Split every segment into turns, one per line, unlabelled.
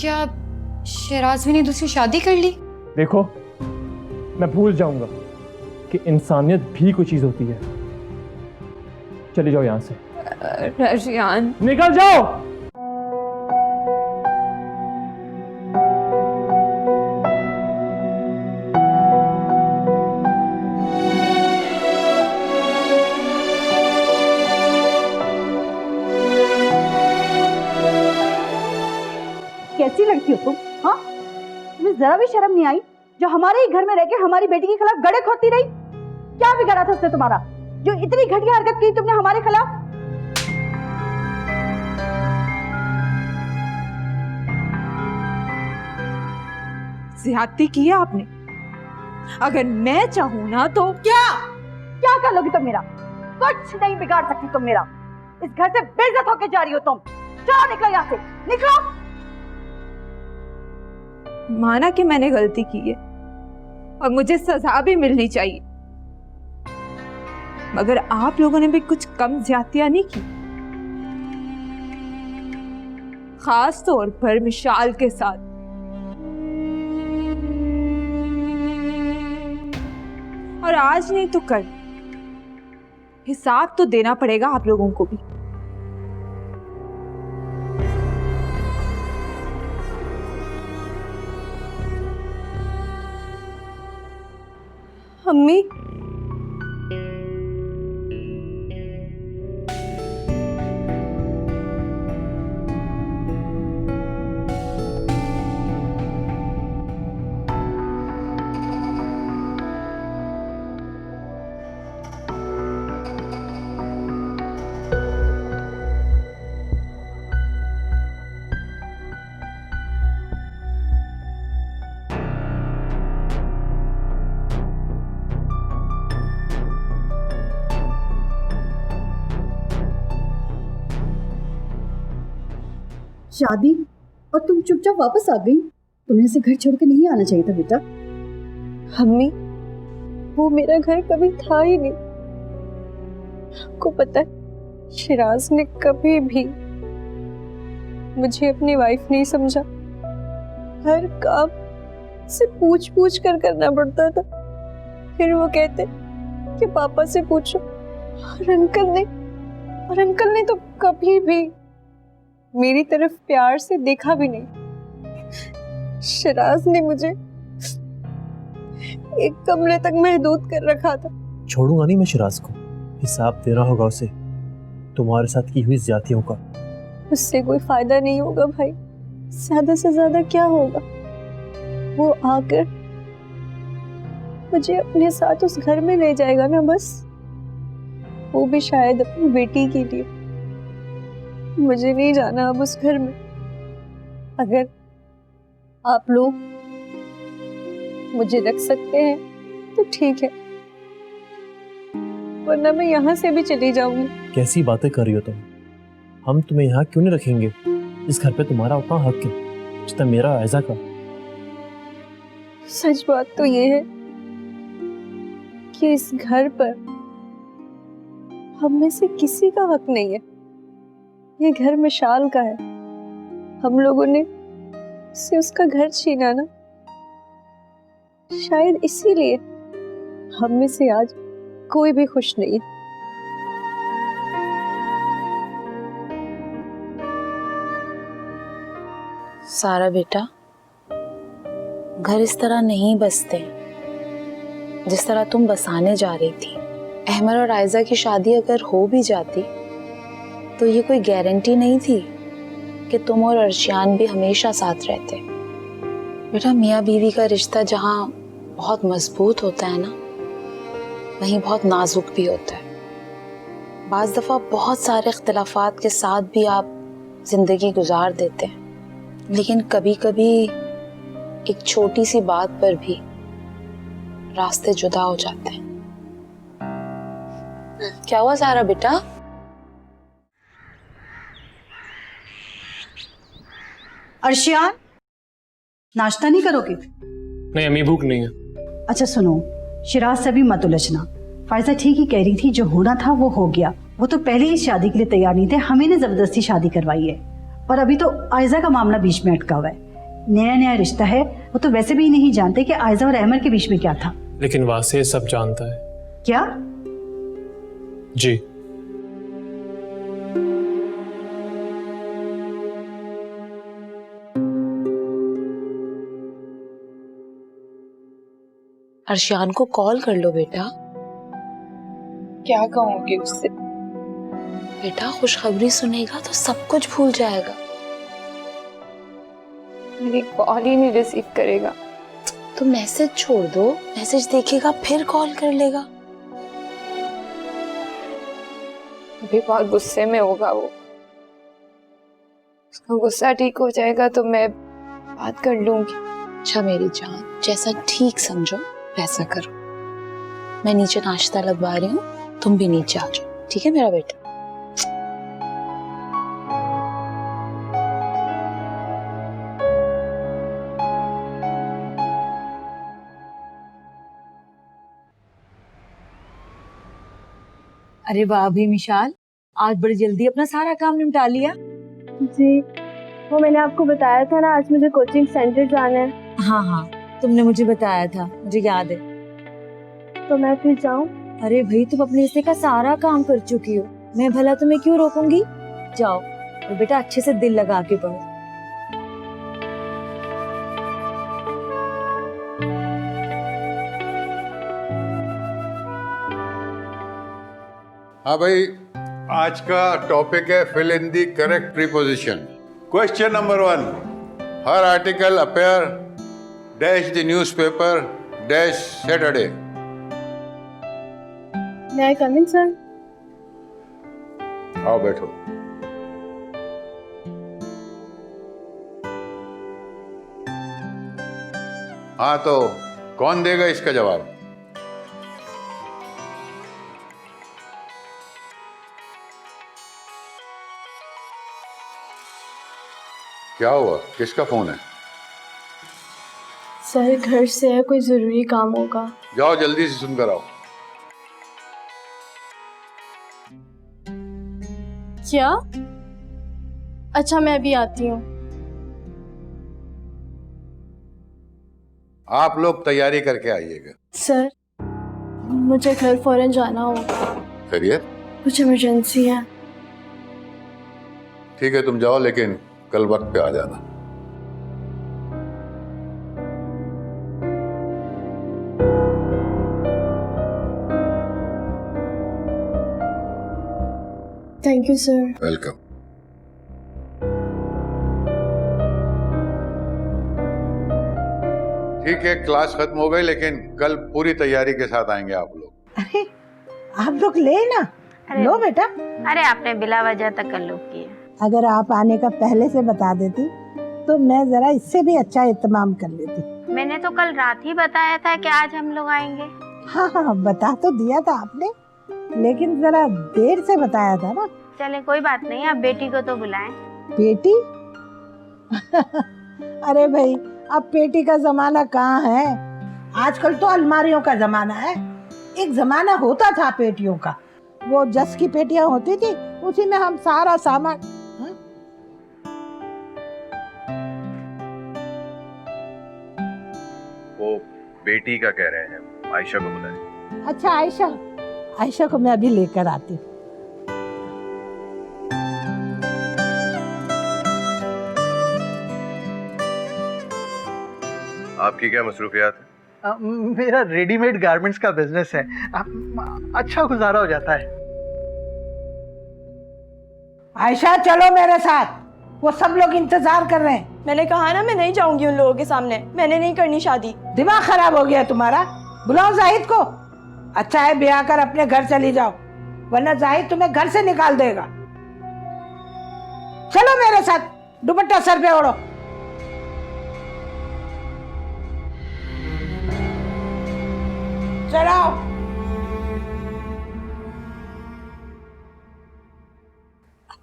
क्या शिराज़ ने दूसरी शादी कर ली?
देखो, मैं भूल जाऊंगा कि इंसानियत भी कोई चीज होती है। चली जाओ यहां से।
रशियान,
निकल जाओ।
कैसी लड़की हो तुम? हाँ, तुम्हें जरा भी शर्म नहीं आई जो हमारे ही घर में रहकर हमारी बेटी के खिलाफ गड़े खोदती रही? क्या बिगाड़ा था उसने तुम्हारा जो इतनी घटिया हरकत की तुमने हमारे खिलाफ?
ज्यादती की है आपने। अगर मैं चाहूं ना तो
क्या क्या कर लोगी तुम मेरा? कुछ नहीं बिगाड़ सकती तुम मेरा। इस घर से बेइज्जत होके जा रही हो तुम। जाओ, निकलो यहाँ से, निकलो।
माना कि मैंने गलती की है और मुझे सजा भी मिलनी चाहिए, मगर आप लोगों ने भी कुछ कम ज्यादतियां नहीं की, खास तौर पर मिशाल के साथ। और आज नहीं तो कल हिसाब तो देना पड़ेगा आप लोगों को भी।
अम्मी, शादी और तुम चुपचाप वापस आ गई। तुम्हें ऐसे घर छोड़ के नहीं आना चाहिए था बेटा।
अम्मी, वो मेरा घर कभी था ही नहीं। आपको पता है, शिराज ने कभी भी मुझे अपनी वाइफ नहीं समझा। हर काम से पूछ पूछ कर करना पड़ता था। फिर वो कहते कि पापा से पूछो, और अंकल ने तो कभी भी मेरी तरफ प्यार से देखा भी नहीं। शिराज ने मुझे एक कमरे तक महदूद कर रखा था।
छोड़ूंगा नहीं मैं शिराज को। हिसाब देना होगा उसे तुम्हारे साथ की हुई ज्यादतियों का।
उससे कोई फायदा नहीं होगा भाई। ज्यादा से ज्यादा क्या होगा, वो आकर मुझे अपने साथ उस घर में ले जाएगा ना, बस। वो भी शायद अपनी बेटी के लिए। मुझे नहीं जाना अब उस घर में। अगर आप लोग मुझे रख सकते हैं तो ठीक है, वरना मैं यहाँ से भी चली जाऊंगी।
कैसी बातें कर रही हो तुम? हम तुम्हें यहाँ क्यों नहीं रखेंगे? इस घर पे तुम्हारा उतना हक है जितना मेरा आयजा का।
सच बात तो ये है कि इस घर पर हम में से किसी का हक नहीं है। ये घर मिशाल का है। हम लोगों ने उससे उसका घर छीना ना, शायद इसीलिए हम में से आज कोई भी खुश नहीं है।
सारा बेटा, घर इस तरह नहीं बसते जिस तरह तुम बसाने जा रही थी। अहमद और आयजा की शादी अगर हो भी जाती तो ये कोई गारंटी नहीं थी कि तुम और अर्शियान भी हमेशा साथ रहते। बेटा, मियाँ बीवी का रिश्ता जहाँ बहुत मजबूत होता है ना, वहीं बहुत नाजुक भी होता है। बाज़ दफ़ा बहुत सारे इख्तिलाफात के साथ भी आप ज़िंदगी गुजार देते हैं, लेकिन कभी कभी एक छोटी सी बात पर भी रास्ते जुदा हो जाते हैं। क्या हुआ सारा बेटा?
अर्शियान, नाश्ता नहीं करोगे?
नहीं अम्मी, भूख नहीं है।
अच्छा सुनो, शिराज से भी मत उलझना। फायजा ठीक ही कह रही थी, जो होना था वो हो गया। वो तो पहले ही शादी के लिए तैयार नहीं थे, हमें ने जबरदस्ती शादी करवाई है। और अभी तो आयजा का मामला बीच में अटका हुआ है। नया नया रिश्ता है, वो तो वैसे भी नहीं जानते कि आयजा और अहमर के बीच में क्या था।
लेकिन वासे सब जानता है।
क्या?
जी।
अर्शियान को कॉल कर लो बेटा।
क्या कहूंगी उससे?
बेटा खुशखबरी सुनेगा तो सब कुछ भूल जाएगा।
मेरी कॉल ही नहीं रिसीव करेगा।
तो मैसेज छोड़ दो, मैसेज देखेगा फिर कॉल कर लेगा।
अभी बहुत गुस्से में होगा वो। उसका गुस्सा ठीक हो जाएगा तो मैं बात कर लूंगी।
अच्छा मेरी जान, जैसा ठीक समझो वैसा करो। मैं नीचे नाश्ता लगवा रही हूँ, तुम भी नीचे आ जाओ, ठीक है मेरा बेटा?
अरे वाह भी मिशाल, आज बड़ी जल्दी अपना सारा काम निपटा लिया।
जी, वो मैंने आपको बताया था ना, आज मुझे कोचिंग सेंटर जाना है।
हाँ हाँ, तुमने मुझे बताया था, मुझे याद है।
तो मैं फिर जाऊं?
अरे भाई, तुम अपने हिस्से का सारा काम कर चुकी हो, मैं भला तुम्हें क्यों रोकूंगी? जाओ और बेटा अच्छे से दिल लगा के पढ़ो।
हाँ भाई, आज का टॉपिक है fill in the correct preposition. Question number 1, हर article appear dash the newspaper dash Saturday.
मैं कम इन सर?
आओ बैठो। हाँ तो कौन देगा इसका जवाब? क्या हुआ, किसका फोन है?
सर घर से है, कोई जरूरी काम होगा।
जाओ जल्दी से सुनकर आओ।
क्या? अच्छा मैं भी आती हूँ।
आप लोग तैयारी करके आइएगा।
सर मुझे घर फौरन जाना होगा,
खैरियत?
कुछ इमरजेंसी है।
ठीक है तुम जाओ, लेकिन कल वक्त पे आ जाना।
Thank you sir.
वेलकम। ठीक है, क्लास खत्म हो गई, लेकिन कल पूरी तैयारी के साथ आएंगे आप लोग।
अरे आप लोग ले ना, लो बेटा।
अरे आपने बिला वजह तकल्लुफ किया।
अगर आप आने का पहले से बता देती तो मैं जरा इससे भी अच्छा इत्तेमाम कर लेती।
मैंने तो कल रात ही बताया था कि आज हम लोग आएंगे।
हाँ हाँ, बता तो दिया था आपने, लेकिन जरा देर से बताया था ना।
चले कोई बात नहीं, आप बेटी को तो बुलाएं।
बेटी? अरे भाई, अब पेटी का जमाना कहाँ है, आजकल तो अलमारियों का जमाना है। एक जमाना होता था पेटियों का, वो जस की पेटियां होती थी, उसी में हम सारा सामान।
वो बेटी का कह रहे हैं, आयशा को बुलाएं।
अच्छा आयशा, आयशा को मैं अभी लेकर आती हूँ।
आपकी क्या मसरूफियात है?
मेरा रेडीमेड गारमेंट्स का बिजनेस है, अच्छा गुजारा हो जाता है।
आयशा चलो मेरे साथ, वो सब लोग इंतजार कर रहे हैं।
मैंने कहा ना मैं नहीं जाऊंगी उन लोगों के सामने, मैंने नहीं करनी शादी।
दिमाग खराब हो गया तुम्हारा? बुलाओ जाहिद को। अच्छा है ब्याह कर अपने घर चली जाओ, वरना जाहिद तुम्हें घर से निकाल देगा। चलो मेरे साथ, दुपट्टा सर पे ओढ़ो। चलो।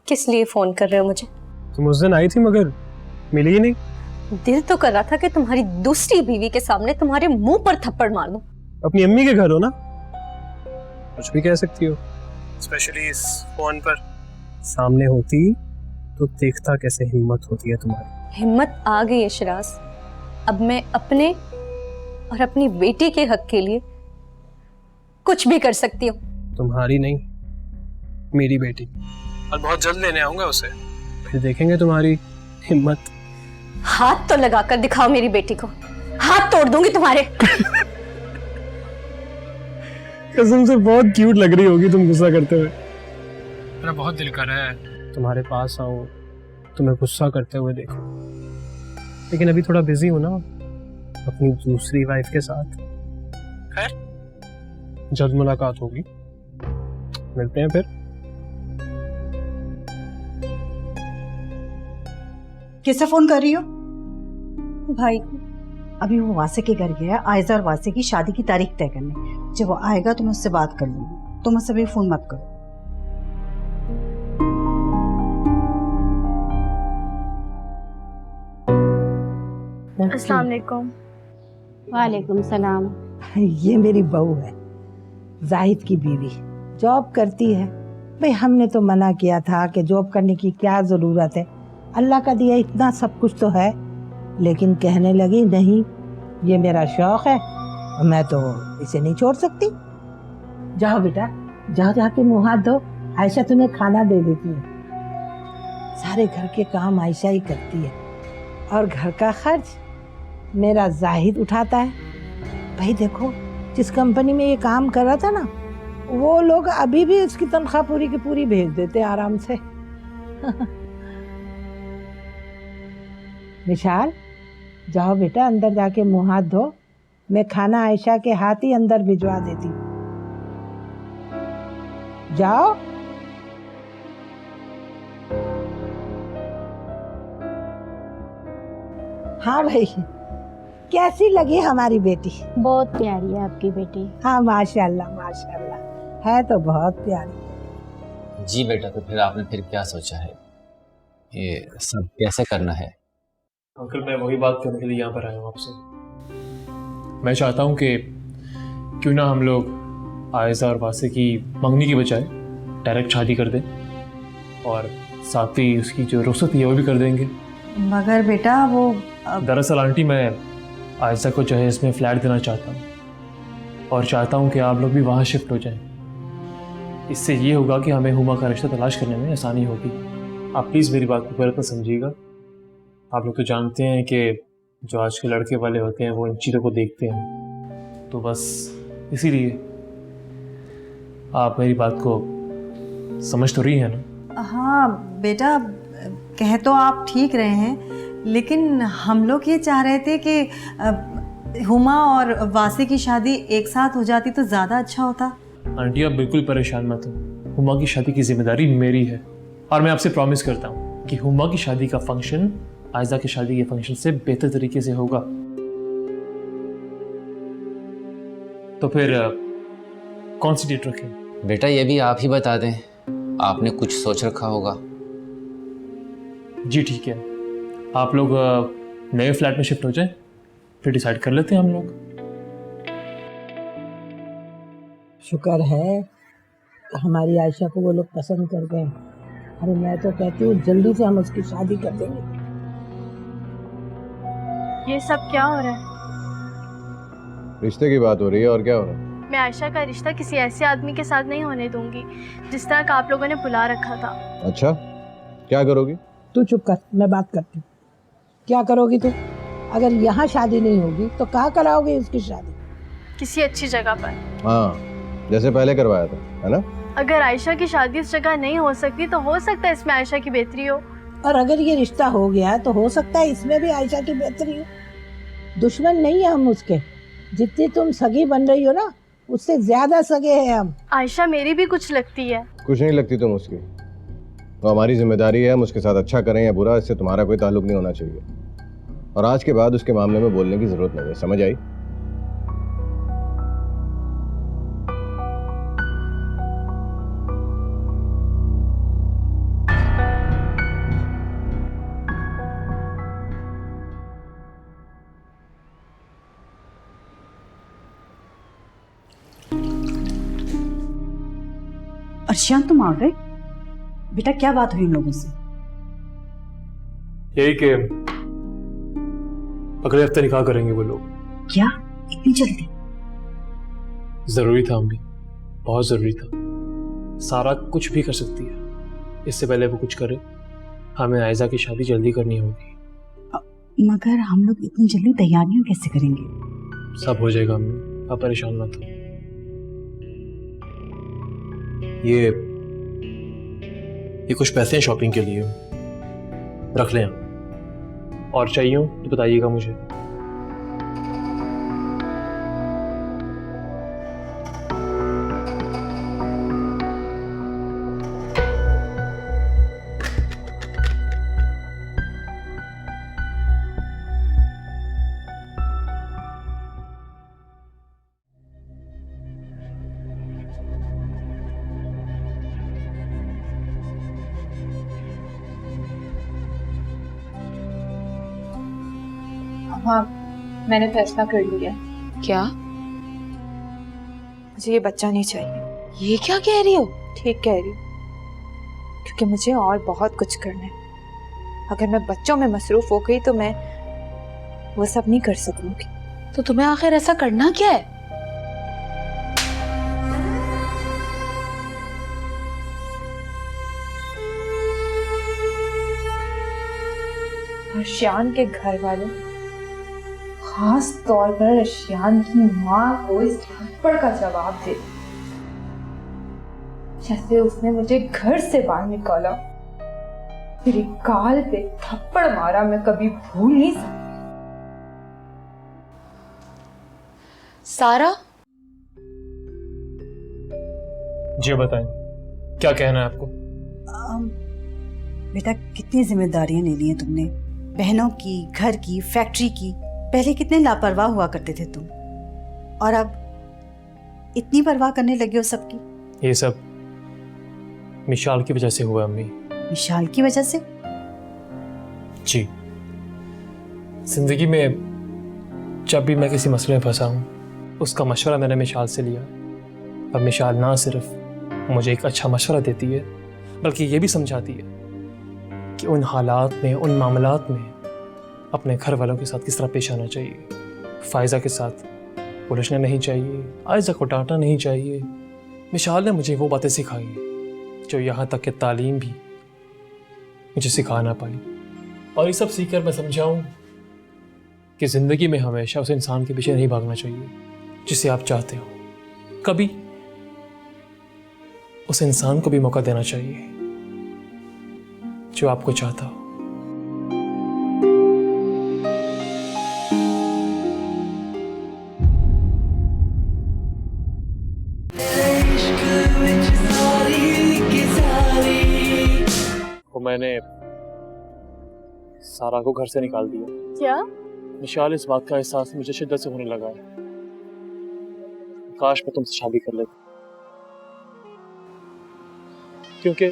किस लिए फोन कर रहे हो मुझे?
तुम उस दिन आई थी मगर मिली ही नहीं।
दिल तो कर रहा था कि तुम्हारी दूसरी बीवी के सामने तुम्हारे मुंह पर थप्पड़ मार दूं।
अपनी अम्मी के घर हो ना, कुछ भी कह सकती हो, स्पेशली इस फोन पर। सामने होती तो देखता कैसे हिम्मत होती है तुम्हारी।
हिम्मत आ गई है शिराज। अब मैं अपने और अपनी बेटी के हक के लिए कुछ भी कर सकती हूँ।
तुम्हारी नहीं, मेरी बेटी। और बहुत जल्द लेने आऊंगा उसे, फिर देखेंगे तुम्हारी हिम्मत।
हाथ तो लगाकर दिखाओ मेरी बेटी को, हाथ तोड़ दूंगी तुम्हारे।
कसम से बहुत क्यूट लग रही होगी तुम गुस्सा करते हुए। मेरा बहुत दिल कर रहा है तुम्हारे पास आऊं, तुम्हें गुस्सा करते हुए देखो, लेकिन अभी थोड़ा बिजी हूं ना अपनी दूसरी वाइफ के साथ। खैर, जल्द मुलाकात होगी, मिलते हैं फिर।
किससे फोन कर रही हो?
भाई,
अभी वो वासे के घर गया आयजा और वासे की शादी की तारीख तय करने। जब वो आएगा तो मैं उससे बात कर लूंगी। तुम उससे भी फोन मत करो।
अस्सलाम वालेकुम।
वालेकुम सलाम। ये मेरी बहू है, जाहिद की बीवी, जॉब करती है। भाई हमने तो मना किया था कि जॉब करने की क्या ज़रूरत है, अल्लाह का दिया इतना सब कुछ तो है, लेकिन कहने लगी नहीं ये मेरा शौक़ है, मैं तो इसे नहीं छोड़ सकती। जाओ बेटा, जाओ जाके मुँह हाथ धो, आयशा तुम्हें खाना दे देती है। सारे घर के काम आयशा ही करती है और घर का खर्च मेरा जाहिद उठाता है। भाई देखो, जिस कंपनी में ये काम कर रहा था ना, वो लोग अभी भी इसकी तनख्वाह पूरी की पूरी भेज देते आराम से। विशाल, जाओ बेटा अंदर जाके मुंह हाथ धो, मैं खाना आयशा के हाथ ही अंदर भिजवा देती हूँ। जाओ। हाँ भाई, कैसी लगी हमारी बेटी?
बहुत प्यारी है आपकी बेटी।
हाँ माशाल्लाह माशाल्लाह, है तो बहुत प्यारी।
जी बेटा, तो फिर आपने फिर क्या सोचा है, ये सब कैसे करना है?
अंकल, मैं वही बात करने के लिए यहाँ पर आया हूँ आपसे। मैं चाहता हूँ कि क्यों ना हम लोग आयजा और वासे की मंगनी की बजाय डायरेक्ट शादी कर दें, और साथ ही उसकी जो रुखसत है वो भी कर देंगे।
मगर बेटा वो
दरअसल आंटी, मैं आयजा को जहेज में फ्लैट देना चाहता हूँ, और चाहता हूँ कि आप लोग भी वहाँ शिफ्ट हो जाएं। इससे ये होगा कि हमें हुमा का रिश्ता तलाश करने में आसानी होगी। आप प्लीज़ मेरी बात को गलत मत समझिएगा। आप लोग तो जानते हैं कि जो आज के लड़के वाले होते हैं वो इन चीज़ों को देखते हैं, तो बस इसीलिए आप मेरी बात को समझ तो रही हैं ना?
हाँ बेटा, कह तो आप ठीक रहे हैं, लेकिन हम लोग ये चाह रहे थे कि हुमा और वासे की शादी एक साथ हो जाती तो ज़्यादा अच्छा होता।
आंटी, आप बिल्कुल परेशान मत हो, हुमा की शादी की जिम्मेदारी मेरी है, और मैं आपसे प्रॉमिस करता हूँ कि हुमा की शादी का फंक्शन आयजा की शादी के फंक्शन से बेहतर तरीके से होगा। तो फिर कौन सी डेट रखें?
बेटा, ये भी आप ही बता दें, आपने कुछ सोच रखा होगा।
जी ठीक है, आप लोग नए फ्लैट में शिफ्ट हो जाएं, फिर डिसाइड कर लेते हैं हम लोग।
शुक्र है हमारी आयशा को वो लोग पसंद कर गए। अरे मैं तो कहती हूँ जल्दी से हम उसकी शादी कर देंगे।
ये सब क्या हो रहा है?
रिश्ते की बात हो रही है, और क्या हो रहा है?
मैं आयशा का रिश्ता किसी ऐसे आदमी के साथ नहीं होने दूंगी जिस तरह का आप लोगों ने बुला रखा था।
अच्छा, क्या करोगी?
तू चुप कर, मैं बात करती हूँ। क्या करोगी तू? अगर यहाँ शादी नहीं होगी तो कहाँ कराओगे उसकी शादी?
किसी अच्छी जगह पर।
हाँ, जैसे पहले करवाया था, है ना?
अगर आयशा की शादी इस जगह नहीं हो सकती तो हो सकता है इसमें आयशा की बेहतरी हो।
और अगर ये रिश्ता हो गया तो हो सकता है इसमें भी आयशा की बेहतरी हो। दुश्मन नहीं है हम उसके, जितनी तुम सगी बन रही हो ना, उससे ज्यादा सगे हैं हम।
आयशा मेरी भी कुछ लगती है।
कुछ नहीं लगती तुम उसकी, तो हमारी जिम्मेदारी है हम उसके साथ अच्छा करें या बुरा, इससे तुम्हारा कोई ताल्लुक नहीं होना चाहिए। और आज के बाद उसके मामले में बोलने की जरूरत नहीं है, समझ आई?
अर्शियान, तुम आ गए? बेटा क्या बात हुई इन लोगों से?
यही कि अगले हफ्ते निकाह करेंगे वो लोग।
क्या इतनी जल्दी?
जरूरी था अम्मी, बहुत जरूरी था। सारा कुछ भी कर सकती है, इससे पहले वो कुछ करे हमें आयजा की शादी जल्दी करनी होगी।
मगर हम लोग इतनी जल्दी तैयारियां कैसे करेंगे?
सब हो जाएगा अम्मी, आप परेशान मत हो। ये कुछ पैसे हैं शॉपिंग के लिए, रख लें। और चाहिए हो तो बताइएगा मुझे।
हाँ, मैंने फैसला कर लिया।
क्या?
मुझे ये बच्चा नहीं चाहिए।
ये क्या कह रही हो?
ठीक कह रही हूँ, क्योंकि मुझे और बहुत कुछ करना है। अगर मैं बच्चों में मसरूफ हो गई तो मैं वो सब नहीं कर सकूंगी।
तो तुम्हें आखिर ऐसा करना क्या है?
अर्शियान के घर वालों, खास तौर पर अर्शियान की माँ को इस थप्पड़ का जवाब दे, जैसे उसने मुझे घर से बाहर निकाला, मेरे गाल पे थप्पड़ मारा, मैं कभी भूल नहीं सकती।
सारा,
जी बताएं, क्या कहना है आपको?
बेटा, कितनी जिम्मेदारियां ले ली हैं तुमने, बहनों की, घर की, फैक्ट्री की। पहले कितने लापरवाह हुआ करते थे तुम, और अब इतनी परवाह करने लगे हो सबकी।
ये सब मिशाल की वजह से हुआ अम्मी।
मिशाल की वजह से?
जी, जिंदगी में जब भी मैं किसी मसले में फंसा हूँ, उसका मशवरा मैंने मिशाल से लिया। अब मिशाल ना सिर्फ मुझे एक अच्छा मशवरा देती है, बल्कि ये भी समझाती है कि उन हालात में, उन मामलात में अपने घर वालों के साथ किस तरह पेश आना चाहिए। फायजा के साथ उलझना नहीं चाहिए, आयजा को डांटना नहीं चाहिए। मिशाल ने मुझे वो बातें सिखाई जो यहाँ तक कि तालीम भी मुझे सिखा ना पाई। और ये सब सीखकर मैं समझाऊँ कि ज़िंदगी में हमेशा उस इंसान के पीछे नहीं भागना चाहिए जिसे आप चाहते हो। कभी उस इंसान को भी मौका देना चाहिए जो आपको चाहता हो। मैंने सारा को घर से निकाल दिया।
क्या?
मिशाल, इस बात का एहसास मुझे शिद्दत से होने लगा है। काश मैं तुमसे शादी कर लेता, क्योंकि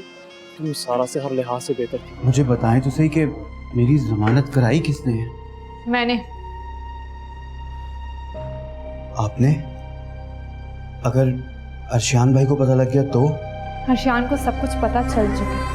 तुम सारा से हर लिहाज से बेहतर थी।
मुझे बताएं तो सही कि मेरी जमानत कराई किसने है?
मैंने।
आपने? अगर अर्शियान भाई को पता लग गया तो?
अर्शियान को सब कुछ पता चल चुका है।